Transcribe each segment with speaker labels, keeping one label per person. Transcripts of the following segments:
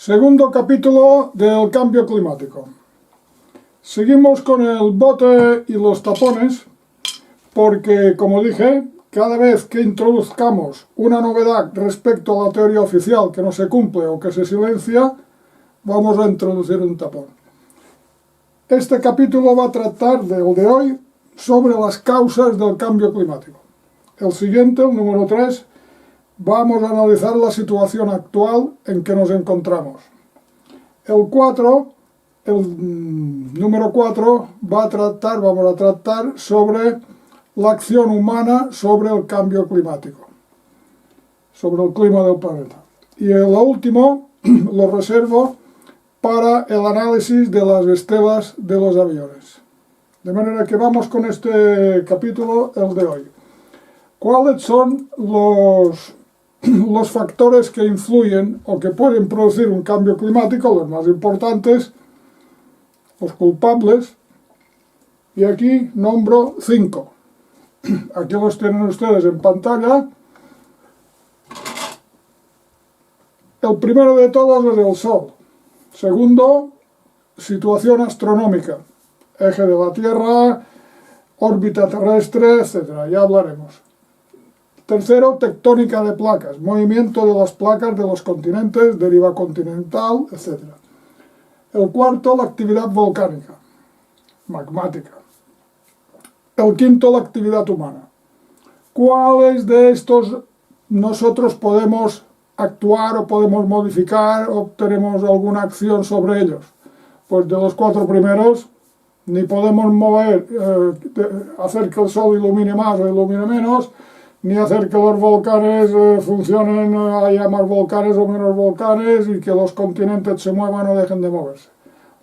Speaker 1: Segundo capítulo del cambio climático. Seguimos con el bote y los tapones porque, como dije, cada vez que introduzcamos una novedad respecto a la teoría oficial que no se cumple o que se silencia, vamos a introducir un tapón. Este capítulo va a tratar del de hoy sobre las causas del cambio climático. El siguiente, el número 3, vamos a analizar la situación actual en que nos encontramos. El número 4, vamos a tratar sobre la acción humana sobre el cambio climático, sobre el clima del planeta. Y el último lo reservo para el análisis de las estelas de los aviones. De manera que vamos con este capítulo, el de hoy. ¿Cuáles son los factores que influyen o que pueden producir un cambio climático? Los más importantes, los culpables, y aquí nombro 5. Aquí los tienen ustedes en pantalla. El primero de todos es el Sol. Segundo, situación astronómica, eje de la Tierra, órbita terrestre, etc. Ya hablaremos. Tercero, tectónica de placas, movimiento de las placas de los continentes, deriva continental, etc. El cuarto, la actividad volcánica, magmática. El quinto, la actividad humana. ¿Cuáles de estos nosotros podemos actuar o podemos modificar o tenemos alguna acción sobre ellos? Pues de los 4 primeros, ni podemos hacer que el Sol ilumine más o ilumine menos, ni hacer que los volcanes funcionen, haya más volcanes o menos volcanes, y que los continentes se muevan o dejen de moverse.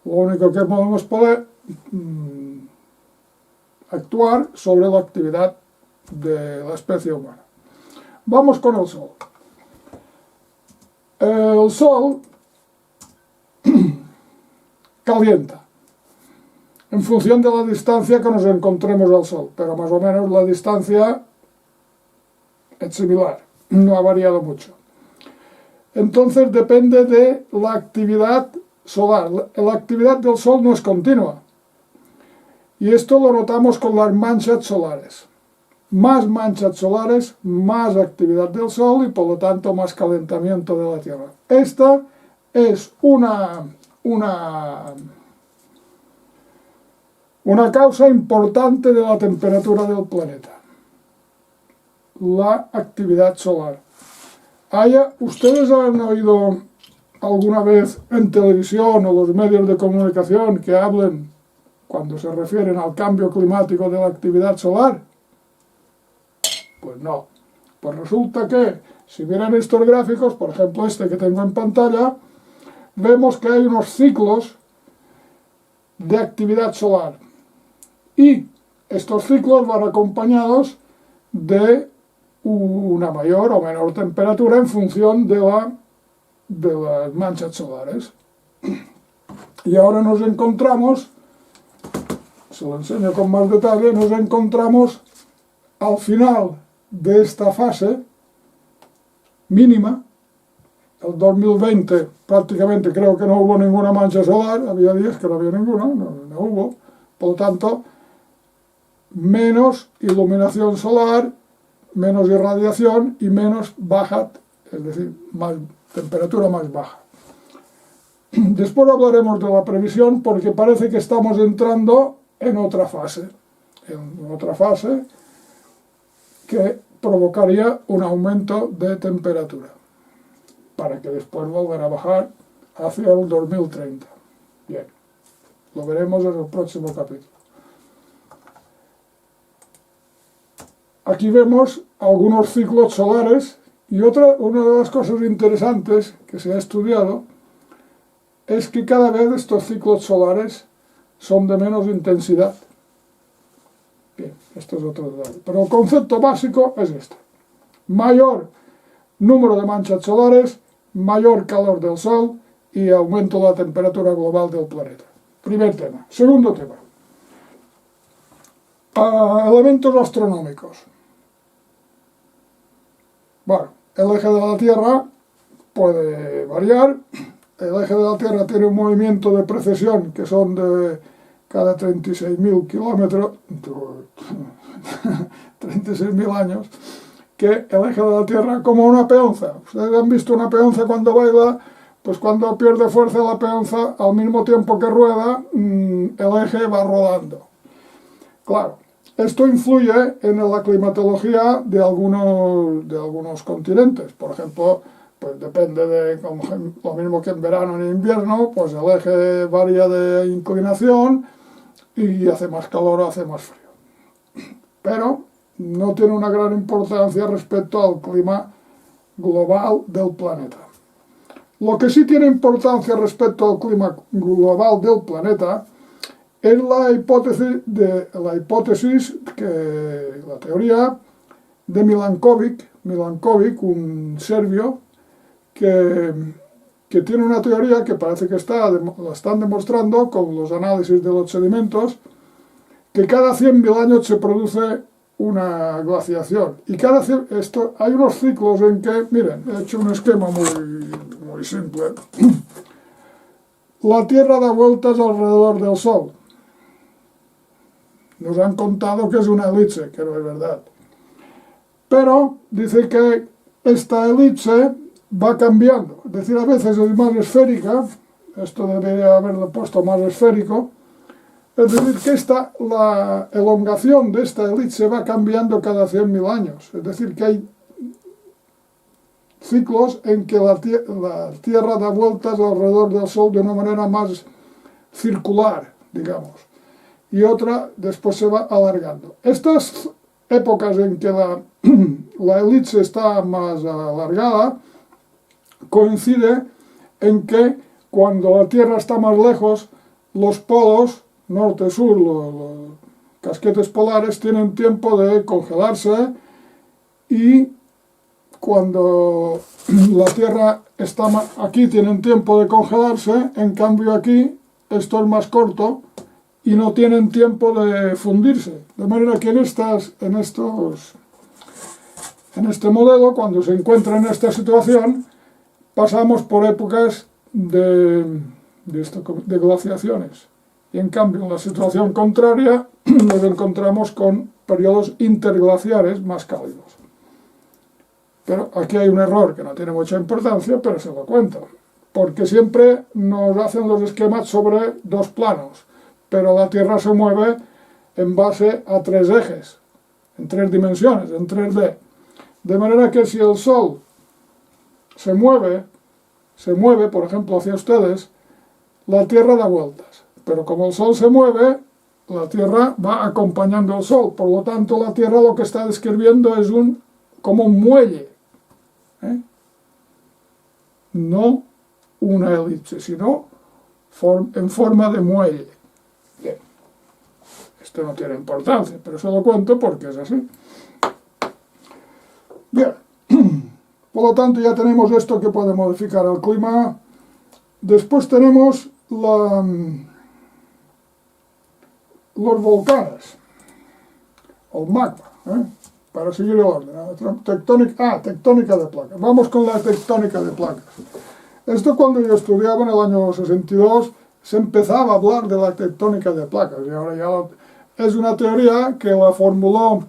Speaker 1: Lo único que podemos actuar sobre la actividad de la especie humana. Vamos con el Sol. El Sol calienta en función de la distancia que nos encontremos al Sol, pero más o menos la distancia es similar, no ha variado mucho. Entonces depende de la actividad solar. La actividad del Sol no es continua, y esto lo notamos con las manchas solares. Más manchas solares, más actividad del Sol y por lo tanto más calentamiento de la Tierra. Esta es una causa importante de la temperatura del planeta. La actividad solar. ¿Ustedes han oído alguna vez en televisión o los medios de comunicación que hablen, cuando se refieren al cambio climático, de la actividad solar? Pues no. Pues resulta que, si miran estos gráficos, por ejemplo este que tengo en pantalla, vemos que hay unos ciclos de actividad solar. Y estos ciclos van acompañados de una mayor o menor temperatura en función de las manchas solares. Y ahora nos encontramos, se lo enseño con más detalle, nos encontramos al final de esta fase mínima. El 2020 prácticamente creo que no hubo ninguna mancha solar, había días que no había ninguna, no hubo, por lo tanto, menos iluminación solar, menos irradiación y menos baja, es decir, temperatura más baja. Después hablaremos de la previsión porque parece que estamos entrando en otra fase que provocaría un aumento de temperatura, para que después volver a bajar hacia el 2030. Bien, lo veremos en el próximo capítulo. Aquí vemos algunos ciclos solares y una de las cosas interesantes que se ha estudiado es que cada vez estos ciclos solares son de menos intensidad. Bien, esto es otro detalle. Pero el concepto básico es este. Mayor número de manchas solares, mayor calor del Sol y aumento de la temperatura global del planeta. Primer tema. Segundo tema. Elementos astronómicos. Bueno, el eje de la Tierra puede variar. el eje de la Tierra tiene un movimiento de precesión que son de cada 36.000 kilómetros, 36.000 años, que el eje de la Tierra como una peonza. Ustedes han visto una peonza cuando baila, pues cuando pierde fuerza la peonza, al mismo tiempo que rueda, el eje va rodando. Claro, esto influye en la climatología de algunos continentes. Por ejemplo, pues depende de, como lo mismo que en verano y en invierno, pues el eje varía de inclinación y hace más calor o hace más frío. Pero no tiene una gran importancia respecto al clima global del planeta. Lo que sí tiene importancia respecto al clima global del planeta es la teoría de Milankovic, un serbio, que tiene una teoría que parece que la están demostrando con los análisis de los sedimentos, que cada 100.000 años se produce una glaciación. Y hay unos ciclos en que, miren, he hecho un esquema muy simple. La Tierra da vueltas alrededor del Sol. Nos han contado que es una elipse, que no es verdad. Pero dice que esta elipse va cambiando. Es decir, a veces es más esférica. Esto debería haberlo puesto más esférico. Es decir, que la elongación de esta elipse va cambiando cada 100.000 años. Es decir, que hay ciclos en que la Tierra da vueltas alrededor del Sol de una manera más circular, digamos. Y otra después se va alargando. Estas épocas en que la elipse está más alargada coincide en que cuando la Tierra está más lejos, los polos, norte-sur, los casquetes polares, tienen tiempo de congelarse, y cuando la Tierra está aquí tienen tiempo de congelarse, en cambio aquí esto es más corto y no tienen tiempo de fundirse. De manera que en este modelo, cuando se encuentra en esta situación, pasamos por épocas de glaciaciones. Y en cambio, en la situación contraria, nos encontramos con periodos interglaciares más cálidos. Pero aquí hay un error que no tiene mucha importancia, pero se lo cuento. Porque siempre nos hacen los esquemas sobre dos planos, pero la Tierra se mueve en base a tres ejes, en tres dimensiones, en 3D. De manera que si el Sol se mueve, por ejemplo, hacia ustedes, la Tierra da vueltas. Pero como el Sol se mueve, la Tierra va acompañando al Sol. Por lo tanto, la Tierra lo que está describiendo es como un muelle. No una elipse, sino en forma de muelle. Bien. Esto no tiene importancia, pero se lo cuento porque es así. Bien. Por lo tanto, ya tenemos esto que puede modificar el clima. Después tenemos los volcanes, el magma, para seguir el orden. Tectónica de placas. Vamos con la tectónica de placas. Esto cuando yo estudiaba en el año 62 se empezaba a hablar de la tectónica de placas, y ahora ya es una teoría que la formuló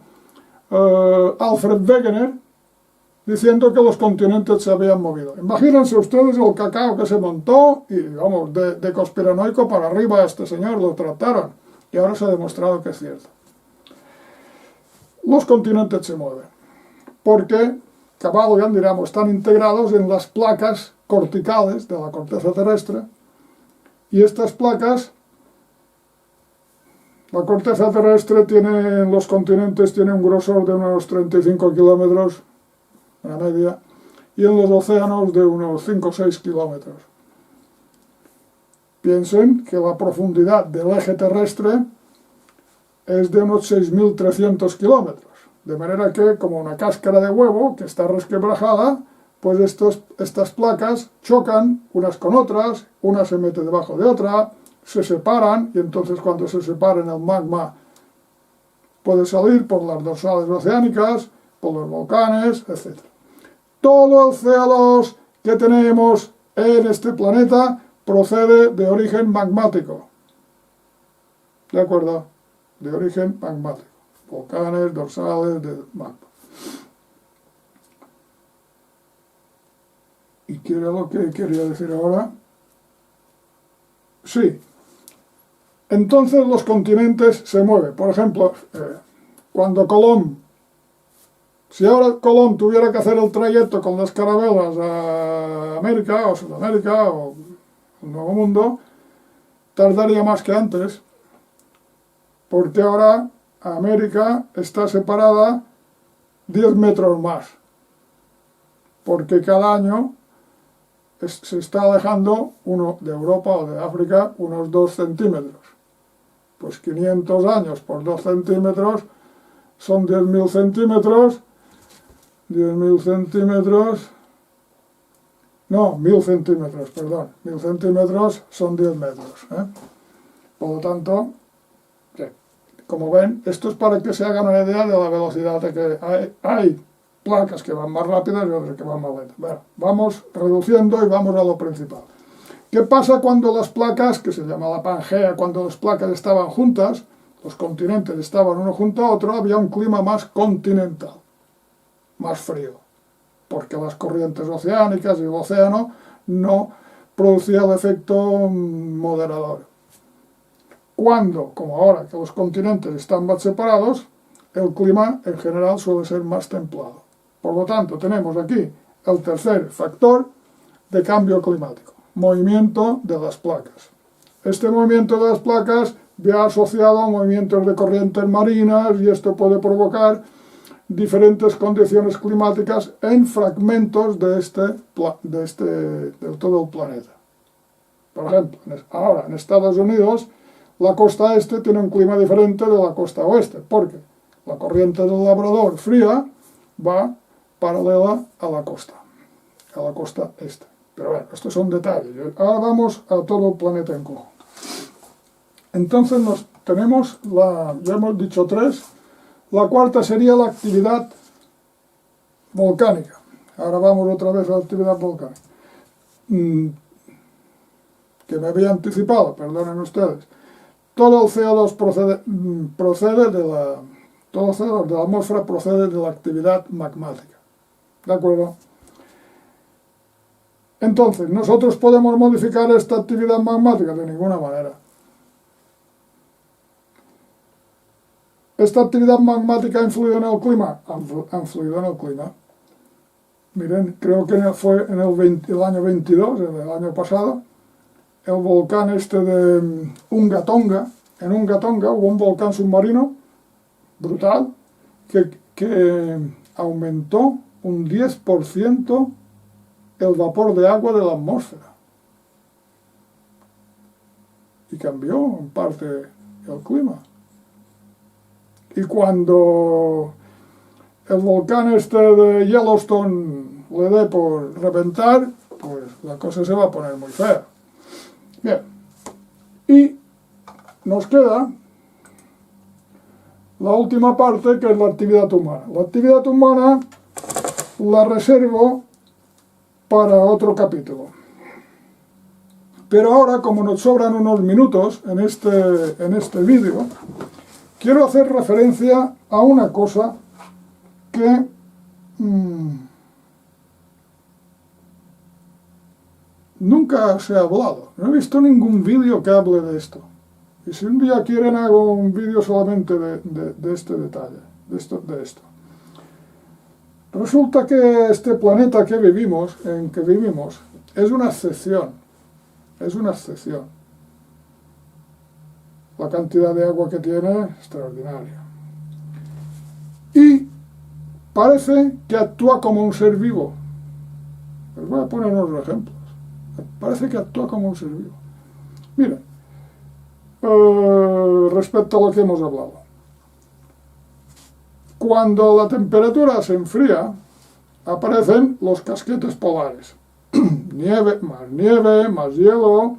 Speaker 1: Alfred Wegener, diciendo que los continentes se habían movido. Imagínense ustedes el cacao que se montó y, vamos, de conspiranoico para arriba a este señor lo trataron, y ahora se ha demostrado que es cierto. Los continentes se mueven, porque, cabalgan, diríamos, están integrados en las placas corticales de la corteza terrestre, y estas placas, la corteza terrestre los continentes tiene un grosor de unos 35 kilómetros, una media, y en los océanos de unos 5 o 6 kilómetros. Piensen que la profundidad del eje terrestre es de unos 6.300 kilómetros, de manera que, como una cáscara de huevo que está resquebrajada, pues estas placas chocan unas con otras, una se mete debajo de otra, se separan, y entonces cuando se separan el magma puede salir por las dorsales oceánicas, por los volcanes, etc. Todo el CO2 que tenemos en este planeta procede de origen magmático. ¿De acuerdo? De origen magmático. Volcanes, dorsales, de magma. ¿Y qué era lo que quería decir ahora? Sí. Entonces los continentes se mueven. Por ejemplo, cuando Colón, si ahora Colón tuviera que hacer el trayecto con las carabelas a América o Sudamérica o el Nuevo Mundo, tardaría más que antes, porque ahora América está separada 10 metros más, porque cada año se está alejando uno de Europa o de África unos 2 centímetros. Pues 500 años por 2 centímetros son 10.000 centímetros. 10.000 centímetros. No, 1.000 centímetros, perdón. 1.000 centímetros son 10 metros. Por lo tanto, como ven, esto es para que se hagan una idea de la velocidad de que hay placas que van más rápidas y otras que van más lentas. Bueno, vamos reduciendo y vamos a lo principal. ¿Qué pasa cuando las placas, que se llama la Pangea, cuando las placas estaban juntas, los continentes estaban uno junto a otro, había un clima más continental, más frío, porque las corrientes oceánicas y el océano no producían el efecto moderador. Cuando, como ahora que los continentes están más separados, el clima en general suele ser más templado. Por lo tanto, tenemos aquí el tercer factor de cambio climático, movimiento de las placas. Este movimiento de las placas va asociado a movimientos de corrientes marinas y esto puede provocar diferentes condiciones climáticas en fragmentos de todo el planeta. Por ejemplo, ahora en Estados Unidos, la costa este tiene un clima diferente de la costa oeste, porque la corriente del Labrador fría va paralela a la costa este. Pero bueno, estos son detalles. Ahora vamos a todo el planeta en conjunto. Entonces tenemos, ya hemos dicho 3, la cuarta sería la actividad volcánica. Ahora vamos otra vez a la actividad volcánica. Que me había anticipado, perdonen ustedes. Todo el CO2 procede de la atmósfera procede de la actividad magmática. ¿De acuerdo? Entonces, ¿nosotros podemos modificar esta actividad magmática? De ninguna manera. ¿Esta actividad magmática ha influido en el clima? Ha influido en el clima. Miren, creo que fue en el año 22, en el año pasado, el volcán este de Unga Tonga. En Unga Tonga hubo un volcán submarino brutal que aumentó un 10% el vapor de agua de la atmósfera. Y cambió en parte el clima. Y cuando el volcán este de Yellowstone le dé por reventar, pues la cosa se va a poner muy fea. Bien. Y nos queda la última parte, que es la actividad humana. La actividad humana la reservo para otro capítulo. Pero ahora, como nos sobran unos minutos en este vídeo, quiero hacer referencia a una cosa que nunca se ha hablado. No he visto ningún vídeo que hable de esto. Y si un día quieren, hago un vídeo solamente de este detalle, de esto. Resulta que este planeta en que vivimos, es una excepción. Es una excepción. La cantidad de agua que tiene es extraordinaria. Y parece que actúa como un ser vivo. Les voy a poner unos ejemplos. Parece que actúa como un ser vivo. Miren, respecto a lo que hemos hablado. Cuando la temperatura se enfría, aparecen los casquetes polares. nieve, más hielo.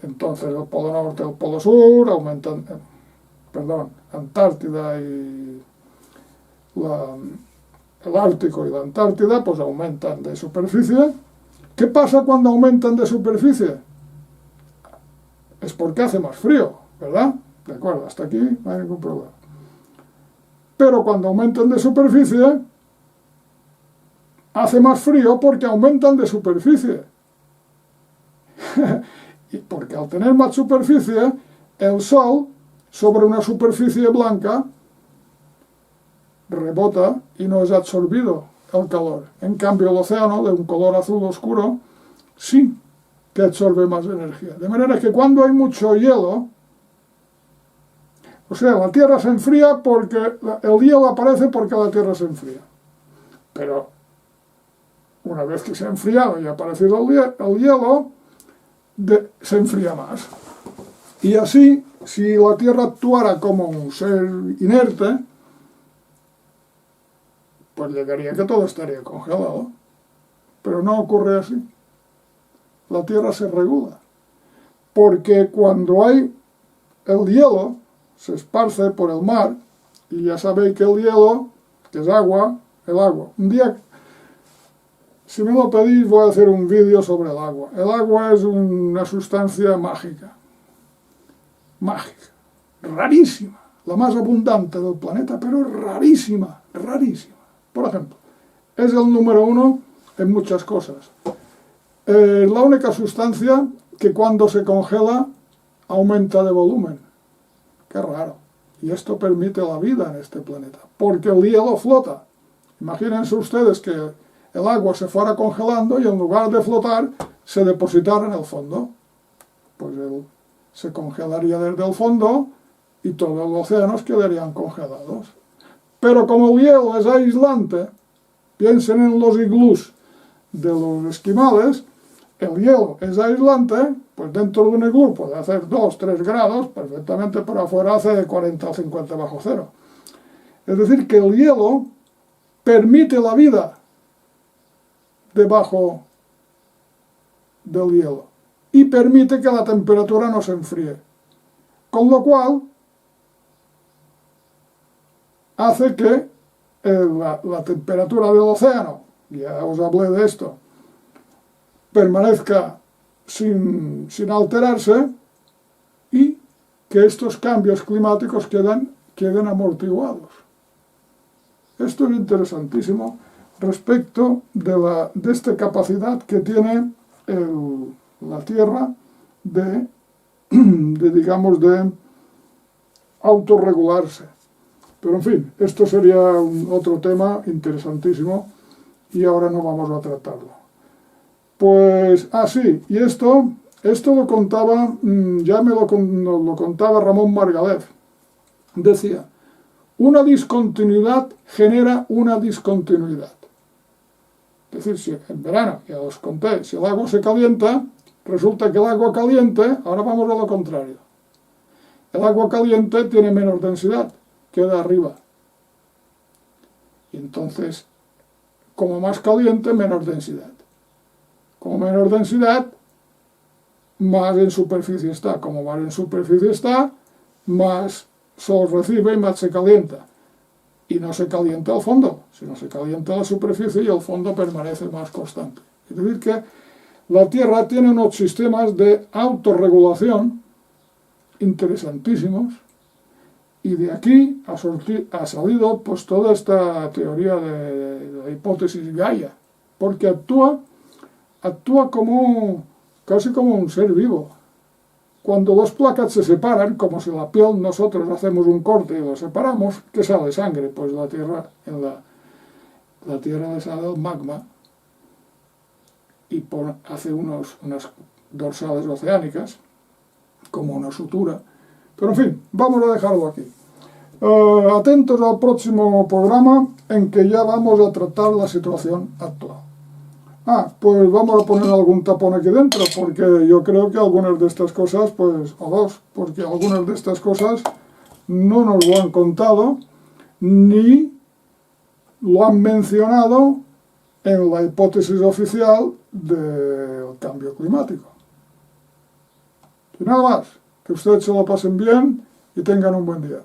Speaker 1: Entonces el polo norte y el polo sur aumentan, Antártida y el Ártico y la Antártida pues aumentan de superficie ¿Qué pasa cuando aumentan de superficie? Es porque hace más frío, ¿verdad? De acuerdo, hasta aquí no hay ningún problema. Pero cuando aumentan de superficie, hace más frío porque aumentan de superficie. Y porque al tener más superficie, el Sol, sobre una superficie blanca, rebota y no es absorbido el calor. En cambio, el océano, de un color azul oscuro, sí que absorbe más energía. De manera que cuando hay mucho hielo, o sea, la Tierra se enfría porque el hielo aparece porque la Tierra se enfría. Pero una vez que se ha enfriado y ha aparecido el hielo, se enfría más. Y así, si la Tierra actuara como un ser inerte, pues llegaría que todo estaría congelado. Pero no ocurre así. La Tierra se regula. Porque cuando hay el hielo, se esparce por el mar, y ya sabéis que el hielo, que es agua, el agua. Un día, si me lo pedís, voy a hacer un vídeo sobre el agua. El agua es una sustancia mágica. Mágica. Rarísima. La más abundante del planeta, pero rarísima. Rarísima. Por ejemplo, es el número 1 en muchas cosas. Es la única sustancia que cuando se congela aumenta de volumen. Qué raro. Y esto permite la vida en este planeta, porque el hielo flota. Imagínense ustedes que el agua se fuera congelando y en lugar de flotar se depositara en el fondo. Pues se congelaría desde el fondo y todos los océanos quedarían congelados. Pero como el hielo es aislante, piensen en los iglús de los esquimales, el hielo es aislante, pues dentro de un iglú puede hacer 2-3 grados perfectamente, pero afuera hace 40 o 50 bajo cero. Es decir, que el hielo permite la vida debajo del hielo y permite que la temperatura no se enfríe. Con lo cual, hace que la temperatura del océano, ya os hablé de esto, permanezca sin alterarse y que estos cambios climáticos queden amortiguados. Esto es interesantísimo respecto de esta capacidad que tiene la Tierra de autorregularse. Pero en fin, esto sería otro tema interesantísimo y ahora no vamos a tratarlo. Pues, sí, y esto lo contaba, ya lo contaba Ramón Margalef. Decía, una discontinuidad genera una discontinuidad. Es decir, si en verano, ya os conté, si el agua se calienta, resulta que el agua caliente, ahora vamos a lo contrario. El agua caliente tiene menos densidad, queda arriba. Y entonces, como más caliente, menos densidad. Como menor densidad, más en superficie está. Como más en superficie está, más sol recibe y más se calienta. Y no se calienta el fondo, sino se calienta la superficie y el fondo permanece más constante. Es decir, que la Tierra tiene unos sistemas de autorregulación interesantísimos, y de aquí ha salido pues toda esta teoría de la hipótesis Gaia, porque actúa casi como un ser vivo. Cuando dos placas se separan, como si la piel nosotros hacemos un corte y lo separamos, ¿qué sale? Sangre. Pues la Tierra le sale el magma y hace unas dorsales oceánicas, como una sutura. Pero en fin, vamos a dejarlo aquí. Atentos al próximo programa en que ya vamos a tratar la situación actual. Pues vamos a poner algún tapón aquí dentro, porque yo creo que algunas de estas cosas, porque algunas de estas cosas no nos lo han contado, ni lo han mencionado en la hipótesis oficial del cambio climático. Y nada más, que ustedes se lo pasen bien y tengan un buen día.